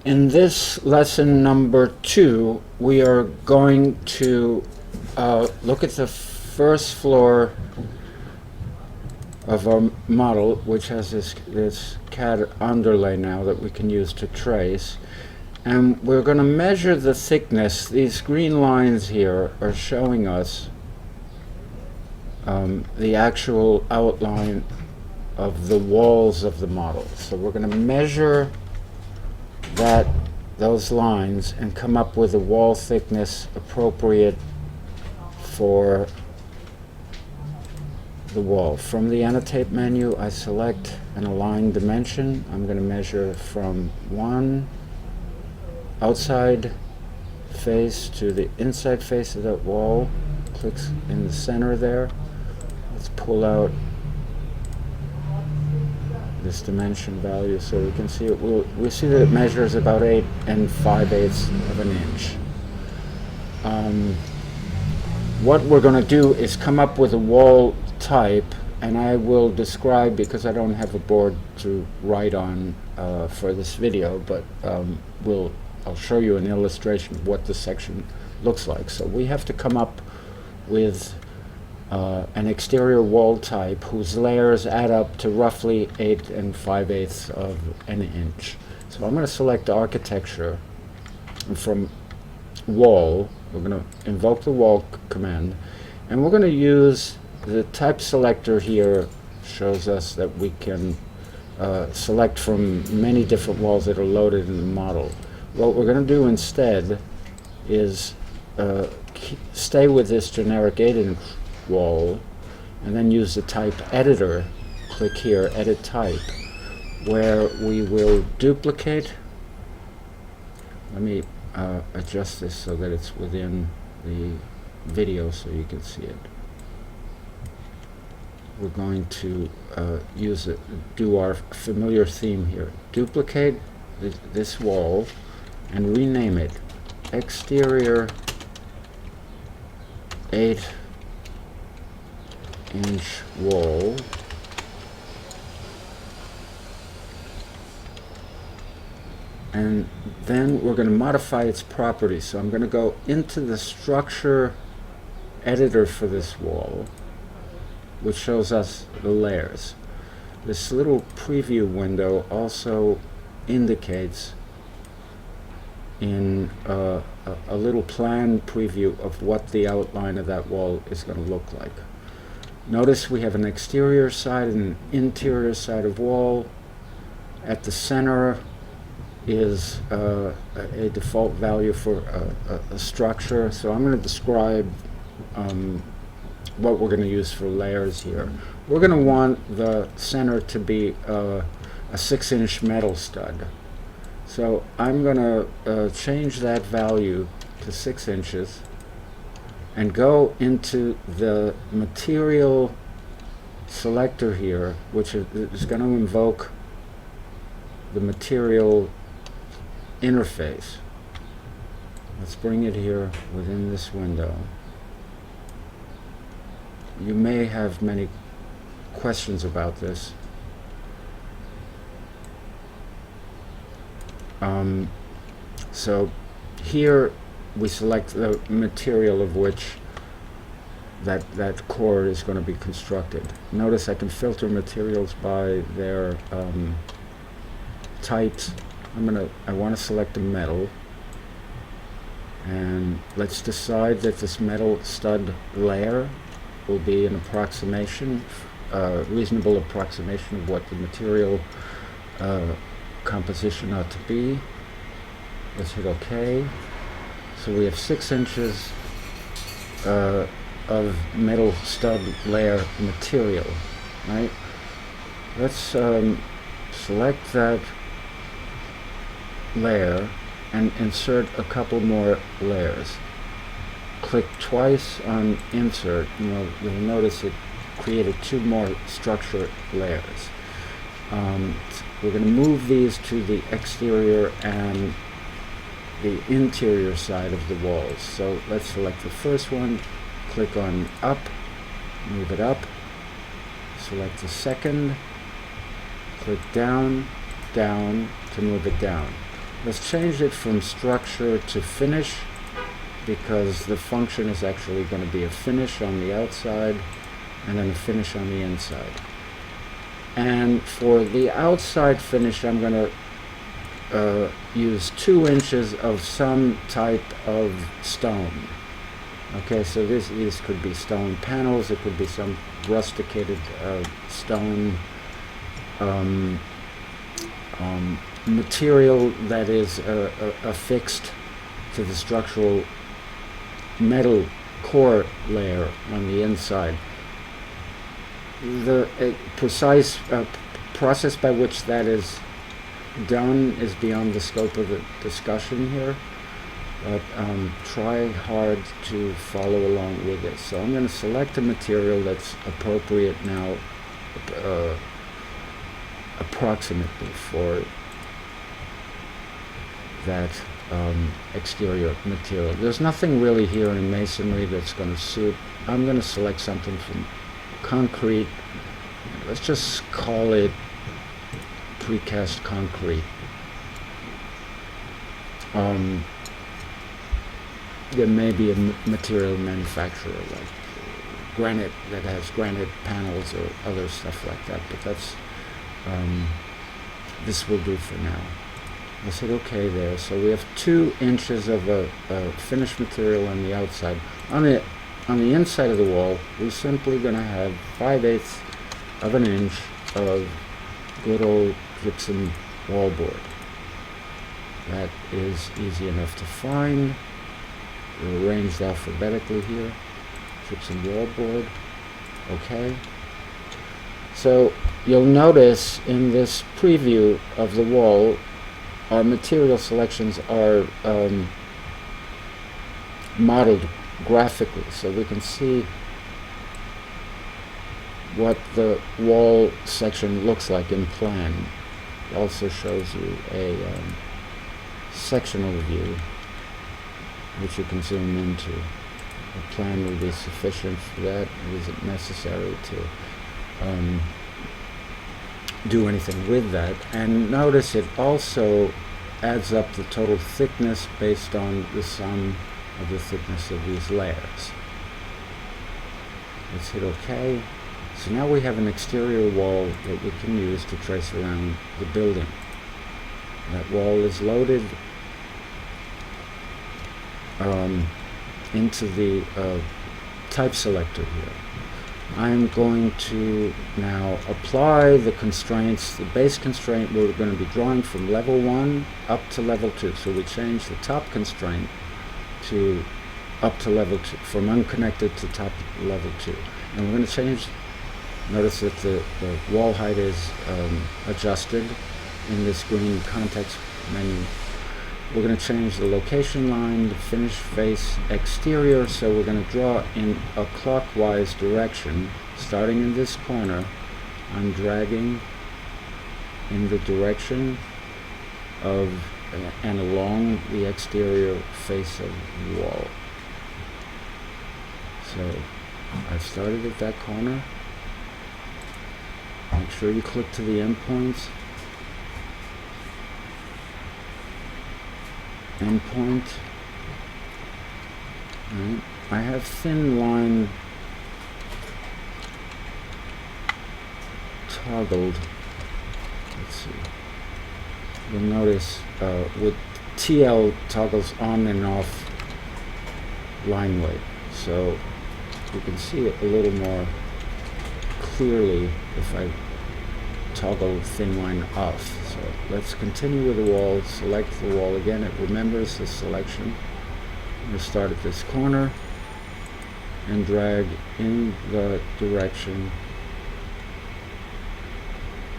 In this lesson number 2, we are going to look at the first floor of our model, which has this CAD underlay now that we can use to trace. And we're going to measure the thickness. These green lines here are showing us the actual outline of the walls of the model. So we're going to measure those lines and come up with a wall thickness appropriate for the wall. From the annotate menu, I select an align dimension. I'm going to measure from one outside face to the inside face of that wall. Clicks in the center there. Let's pull out this dimension value so we can see it. We see that it measures about 8 5/8 of an inch. What we're going to do is come up with a wall type, and I will describe, because I don't have a board to write on for this video, but I'll show you an illustration of what the section looks like. So we have to come up with an exterior wall type whose layers add up to roughly 8 5/8 of an inch. So I'm going to select architecture, and from wall we're going to invoke the wall command, and we're going to use the type selector here. Shows us that we can select from many different walls that are loaded in the model. What we're going to do instead is stay with this generic 8-inch wall, and then use the type editor. Click here, edit type, where we will duplicate. Let me adjust this so that it's within the video so you can see it. We're going to do our familiar theme here. Duplicate this wall and rename it exterior 8-inch wall, and then we're going to modify its properties. So I'm going to go into the structure editor for this wall, which shows us the layers. This little preview window also indicates in a little plan preview of what the outline of that wall is going to look like. Notice we have an exterior side and an interior side of wall. At the center is a default value for a structure. So I'm going to describe what we're going to use for layers here. We're going to want the center to be a 6-inch metal stud. So I'm going to change that value to 6 inches and go into the material selector here, which is going to invoke the material interface. Let's bring it here within this window. You may have many questions about this. So here we select the material of which that core is going to be constructed. Notice I can filter materials by their types. I want to select a metal, and let's decide that this metal stud layer will be an approximation, reasonable approximation of what the material composition ought to be. Let's hit OK. So we have 6 inches of metal stud layer material, right? Let's select that layer and insert a couple more layers. Click twice on insert, and you'll notice it created 2 more structure layers. We're going to move these to the exterior and the interior side of the walls. So let's select the first one, click on up, move it up, select the second, click down, down to move it down. Let's change it from structure to finish, because the function is actually going to be a finish on the outside and then a finish on the inside. And for the outside finish, I'm going to use 2 inches of some type of stone. Okay, so these could be stone panels, it could be some rusticated stone material that is affixed to the structural metal core layer on the inside. The precise process by which that is done is beyond the scope of the discussion here, but try hard to follow along with it. So I'm going to select a material that's appropriate now, approximately for that exterior material. There's nothing really here in masonry that's going to suit. I'm going to select something from concrete. Let's just call it Precast Concrete. There may be a material manufacturer like granite that has granite panels or other stuff like that, but that's this will do for now. Let's hit OK there. So we have 2 inches of a finished material on the outside. On the inside of the wall, we're simply going to have 5/8 of an inch of good old gypsum wallboard. That is easy enough to find. They're arranged alphabetically here. Gypsum wallboard. Okay. So you'll notice in this preview of the wall, our material selections are modeled graphically, so we can see what the wall section looks like in plan. It also shows you a sectional view, which you can zoom into. The plan will be sufficient for that. It isn't necessary to do anything with that. And notice it also adds up the total thickness based on the sum of the thickness of these layers. Let's hit OK. So now we have an exterior wall that we can use to trace around the building. That wall is loaded into the type selector here. I'm going to now apply the constraints, the base constraint we're going to be drawing from level 1 up to level 2. So we change the top constraint to up to level 2, from unconnected to top level 2. And we're going to change, notice that the wall height is adjusted in this green context menu. We're going to change the location line, the finish face exterior, so we're going to draw in a clockwise direction. Starting in this corner, I'm dragging in the direction of and along the exterior face of the wall. So I've started at that corner. Make sure you click to the endpoints. Endpoint. Right. I have thin line toggled. Let's see. You'll notice with TL toggles on and off line weight, so you can see it a little more clearly if I toggle thin line off. So let's continue with the wall. Select the wall again. It remembers the selection. I'm going to start at this corner and drag in the direction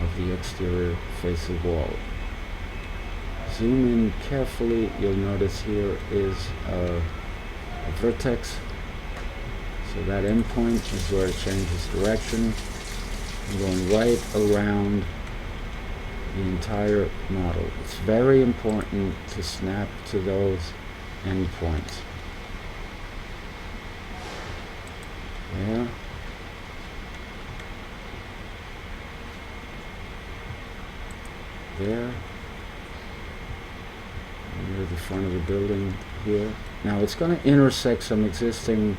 of the exterior face of the wall. Zoom in carefully. You'll notice here is a vertex. So that endpoint is where it changes direction. I'm going right around the entire model. It's very important to snap to those endpoints. There. There. front of the building here. Now it's going to intersect some existing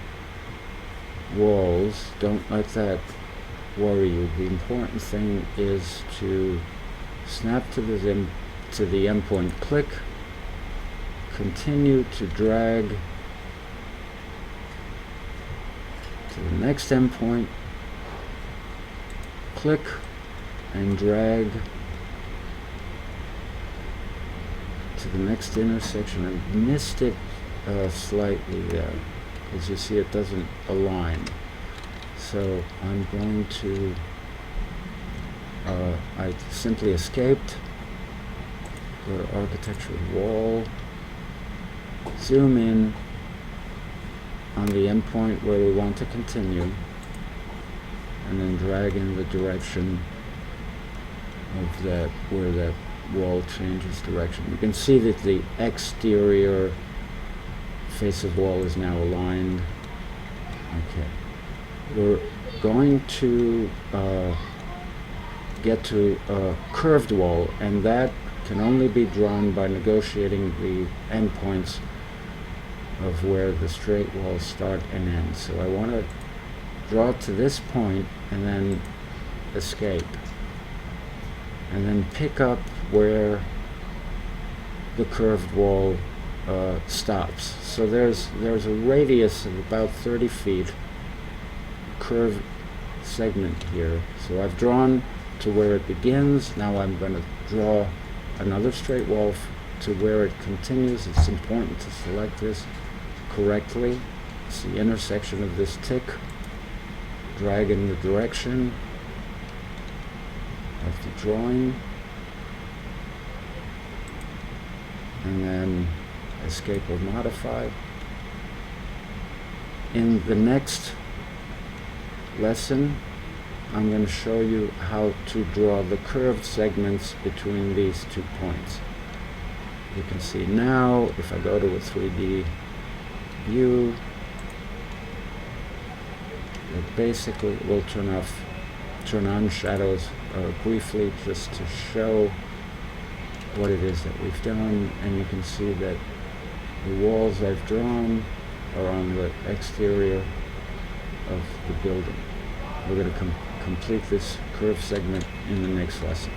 walls. Don't let that worry you. The important thing is to snap to the endpoint, click, continue to drag to the next endpoint, click and drag to the next intersection. I missed it slightly there, as you see it doesn't align. So I'm going to, I simply escaped, go to architecture wall, zoom in on the endpoint where we want to continue, and then drag in the direction of that, where that wall changes direction. You can see that the exterior face of wall is now aligned. Okay. We're going to get to a curved wall, and that can only be drawn by negotiating the endpoints of where the straight walls start and end. So I want to draw to this point and then escape, and then pick up where the curved wall stops. So there's a radius of about 30 feet curved segment here. So I've drawn to where it begins. Now I'm going to draw another straight wall to where it continues. It's important to select this correctly. It's the intersection of this tick. Drag in the direction of the drawing, and then escape or modify. In the next lesson, I'm going to show you how to draw the curved segments between these 2 points. You can see now, if I go to a 3D view, it basically will turn on shadows briefly, just to show what it is that we've done, and you can see that the walls I've drawn are on the exterior of the building. We're going to complete this curved segment in the next lesson.